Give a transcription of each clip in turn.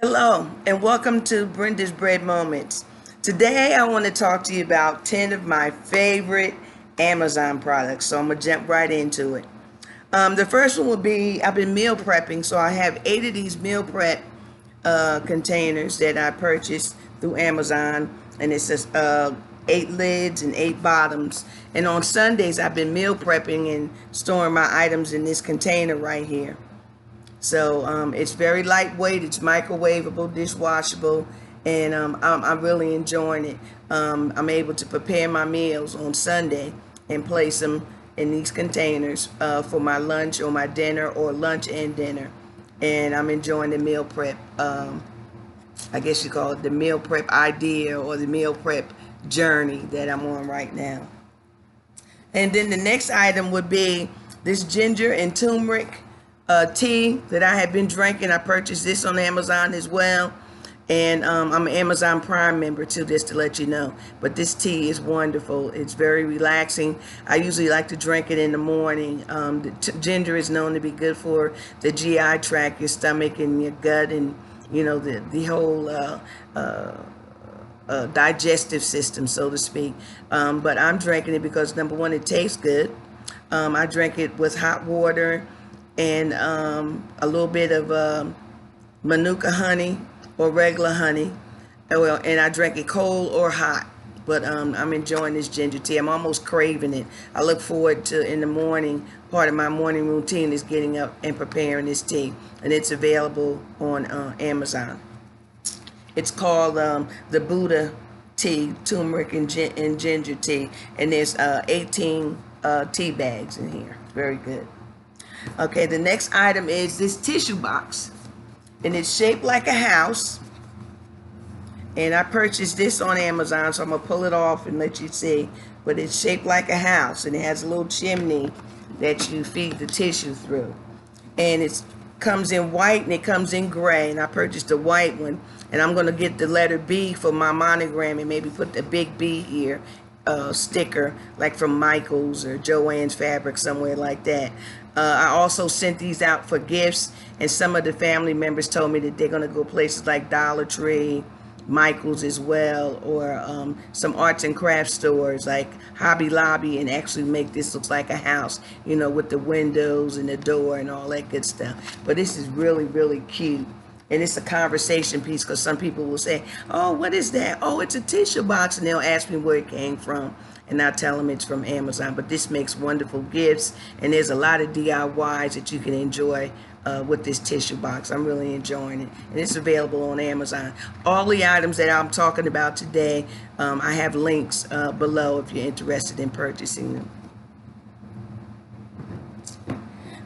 Hello, and welcome to Brenda's Bread Moments. Today, I want to talk to you about 10 of my favorite Amazon products. So I'm going to jump right into it. The first one will be I've been meal prepping, so I have 8 of these meal prep containers that I purchased through Amazon, and it's just 8 lids and 8 bottoms. And on Sundays, I've been meal prepping and storing my items in this container right here. So it's very lightweight, it's microwavable, dishwashable, and I'm really enjoying it. I'm able to prepare my meals on Sunday and place them in these containers for my lunch or my dinner, or lunch and dinner. And I'm enjoying the meal prep. I guess you call it the meal prep idea, or the meal prep journey that I'm on right now. And then the next item would be this ginger and turmeric tea that I have been drinking. I purchased this on Amazon as well. And I'm an Amazon Prime member too, just to let you know. But this tea is wonderful. It's very relaxing. I usually like to drink it in the morning. The ginger is known to be good for the GI tract, your stomach and your gut, and the whole digestive system, so to speak. But I'm drinking it because, number one, it tastes good. I drink it with hot water and a little bit of manuka honey or regular honey. And I drink it cold or hot. But I'm enjoying this ginger tea. I'm almost craving it. I look forward to, in the morning, part of my morning routine is getting up and preparing this tea. And it's available on Amazon. It's called the Buddha tea, turmeric and ginger tea. And there's 18 tea bags in here. It's very good. Okay, the next item is this tissue box, and it's shaped like a house. And I purchased this on Amazon, so I'm gonna pull it off and let you see. But it's shaped like a house, and it has a little chimney that you feed the tissue through. And it comes in white and it comes in gray, and I purchased the white one. And I'm gonna get the letter B for my monogram and maybe put the big B here. Sticker like from Michael's or Joann's Fabric, somewhere like that. I also sent these out for gifts, and some of the family members told me that they're going to go places like Dollar Tree, Michael's as well, or some arts and crafts stores like Hobby Lobby, and actually make this look like a house, with the windows and the door and all that good stuff. But this is really, really cute. And it's a conversation piece, because some people will say, oh, what is that? Oh, it's a tissue box. And they'll ask me where it came from. And I'll tell them it's from Amazon. But this makes wonderful gifts. And there's a lot of DIYs that you can enjoy with this tissue box. I'm really enjoying it. And it's available on Amazon. All the items that I'm talking about today, I have links below if you're interested in purchasing them.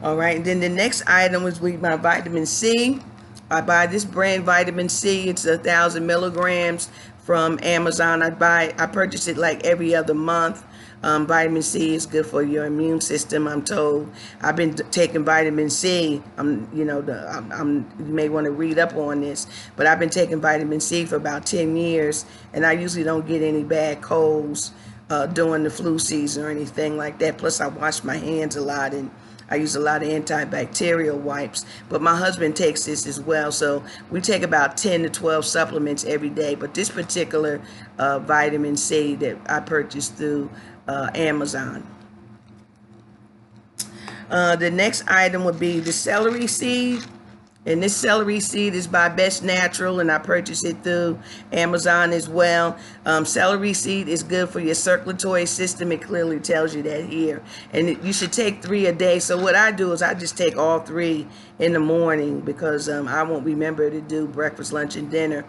All right. And then the next item was my vitamin C. I buy this brand vitamin C. It's 1,000 milligrams from Amazon. I purchase it like every other month. Vitamin C is good for your immune system, I'm told. I've been taking vitamin C. You may want to read up on this, but I've been taking vitamin C for about 10 years, and I usually don't get any bad colds during the flu season or anything like that. Plus, I wash my hands a lot, and I use a lot of antibacterial wipes. But my husband takes this as well, so we take about 10 to 12 supplements every day. But this particular vitamin C that I purchased through Amazon. The next item would be the celery seed. And this celery seed is by Best Natural, and I purchased it through Amazon as well. Celery seed is good for your circulatory system. It clearly tells you that here. And you should take 3 a day. So what I do is I just take all 3 in the morning, because I won't remember to do breakfast, lunch, and dinner.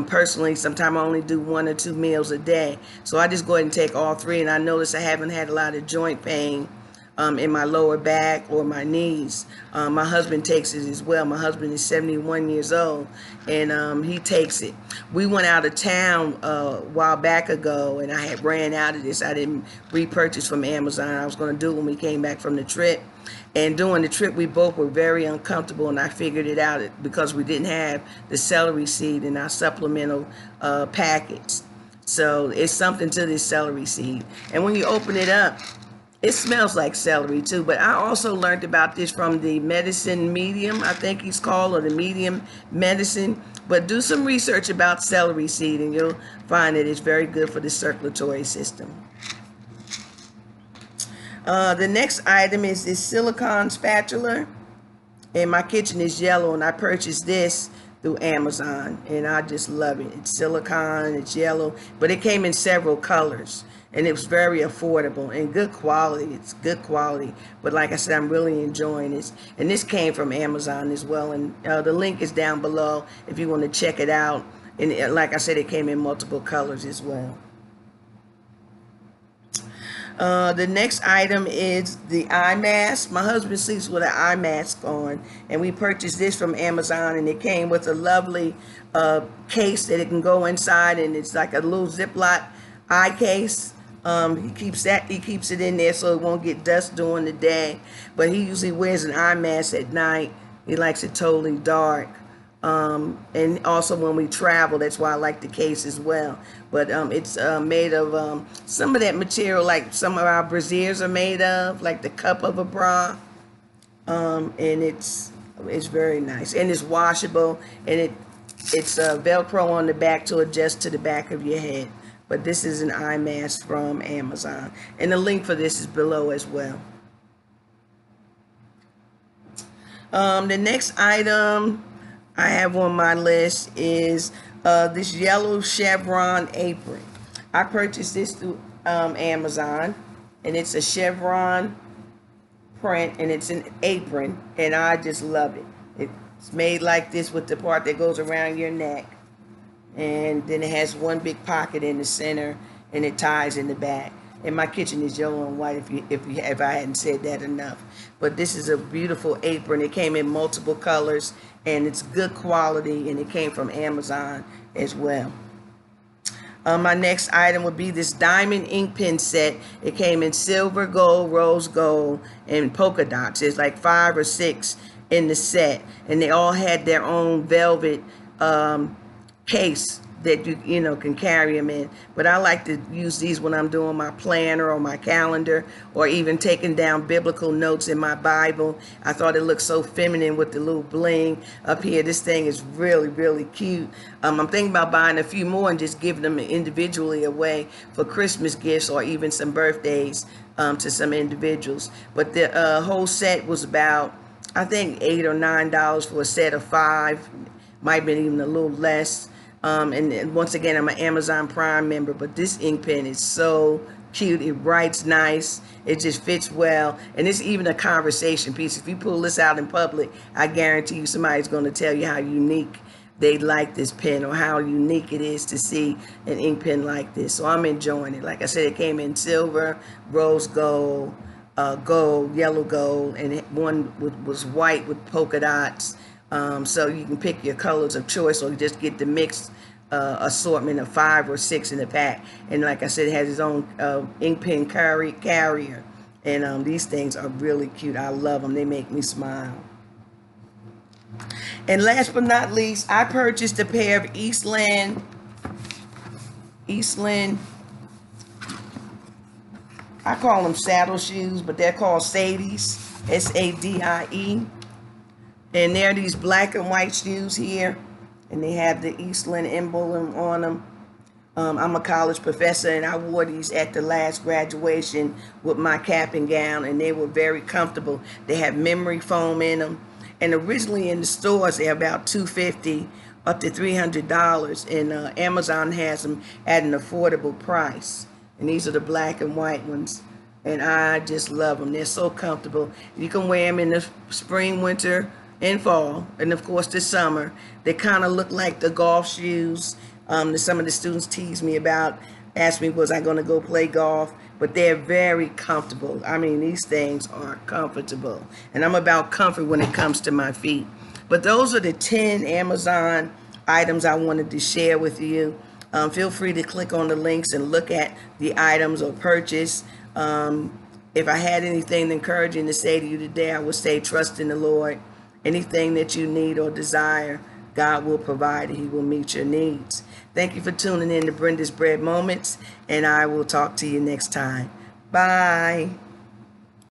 Personally, sometimes I only do 1 or 2 meals a day. So I just go ahead and take all 3, and I notice I haven't had a lot of joint pain in my lower back or my knees. My husband takes it as well. My husband is 71 years old, and he takes it. We went out of town a while back ago, and I had ran out of this. I didn't repurchase from Amazon. I was going to do it when we came back from the trip. And during the trip, we both were very uncomfortable, and I figured it out because we didn't have the celery seed in our supplemental packets. So it's something to this celery seed. And when you open it up, It smells like celery too, but I also learned about this from the medicine medium, I think he's called, or the medium medicine. But do some research about celery seed and you'll find that it's very good for the circulatory system. The next item is this silicone spatula. And my kitchen is yellow, and I purchased this through Amazon, and I just love it. It's silicone, it's yellow, but it came in several colors, and it was very affordable and good quality. It's good quality, but like I said, I'm really enjoying this. And this came from Amazon as well, and the link is down below if you want to check it out. And like I said, it came in multiple colors as well. The next item is the eye mask. My husband sleeps with an eye mask on, and we purchased this from Amazon, and it came with a lovely case that it can go inside, and it's like a little Ziploc eye case. He keeps it in there so it won't get dust during the day, but he usually wears an eye mask at night. He likes it totally dark. And also when we travel, that's why I like the case as well. But it's made of some of that material like some of our brassieres are made of, like the cup of a bra. And it's very nice, and it's washable, and it's Velcro on the back to adjust to the back of your head. But this is an eye mask from Amazon, and the link for this is below as well. The next item I have on my list is this yellow chevron apron. I purchased this through Amazon, and it's a chevron print, and it's an apron, and I just love it. It's made like this with the part that goes around your neck, and then it has one big pocket in the center, and it ties in the back. And my kitchen is yellow and white if I hadn't said that enough. But this is a beautiful apron. It came in multiple colors, and it's good quality, and it came from Amazon as well. My next item would be this diamond ink pen set. It came in silver, gold, rose gold, and polka dots. There's like 5 or 6 in the set, and they all had their own velvet case that you know can carry them in. But I like to use these when I'm doing my planner or my calendar, or even taking down biblical notes in my Bible. I thought it looked so feminine with the little bling up here. This thing is really, really cute. I'm thinking about buying a few more and just giving them individually away for Christmas gifts or even some birthdays to some individuals. But the whole set was about, I think, $8 or $9 for a set of 5. Might have been even a little less. And once again, I'm an Amazon Prime member, but this ink pen is so cute. It writes nice. It just fits well. And it's even a conversation piece. If you pull this out in public, I guarantee you somebody's going to tell you how unique they like this pen, or how unique it is to see an ink pen like this. So I'm enjoying it. Like I said, it came in silver, rose gold, gold, yellow gold, and one was white with polka dots. So you can pick your colors of choice, or just get the mixed assortment of 5 or 6 in the pack. And like I said, it has its own ink pen carrier. And these things are really cute. I love them. They make me smile. And last but not least, I purchased a pair of Eastland, I call them saddle shoes, but they're called Sadies, S-A-D-I-E. And they're these black and white shoes here, and they have the Eastland emblem on them. I'm a college professor, and I wore these at the last graduation with my cap and gown, and they were very comfortable. They have memory foam in them, and originally in the stores they're about $250 up to $300, and Amazon has them at an affordable price. And these are the black and white ones, and I just love them. They're so comfortable. You can wear them in the spring, winter, and fall, and of course the summer. They kind of look like the golf shoes that some of the students tease me about, asked me was I going to go play golf, but they're very comfortable. I mean, these things are comfortable, and I'm about comfort when it comes to my feet. But those are the 10 Amazon items I wanted to share with you. Feel free to click on the links and look at the items or purchase. If I had anything encouraging to say to you today, I would say trust in the Lord. Anything that you need or desire, God will provide, and He will meet your needs. Thank you for tuning in to Brenda's Bread Moments, and I will talk to you next time. Bye.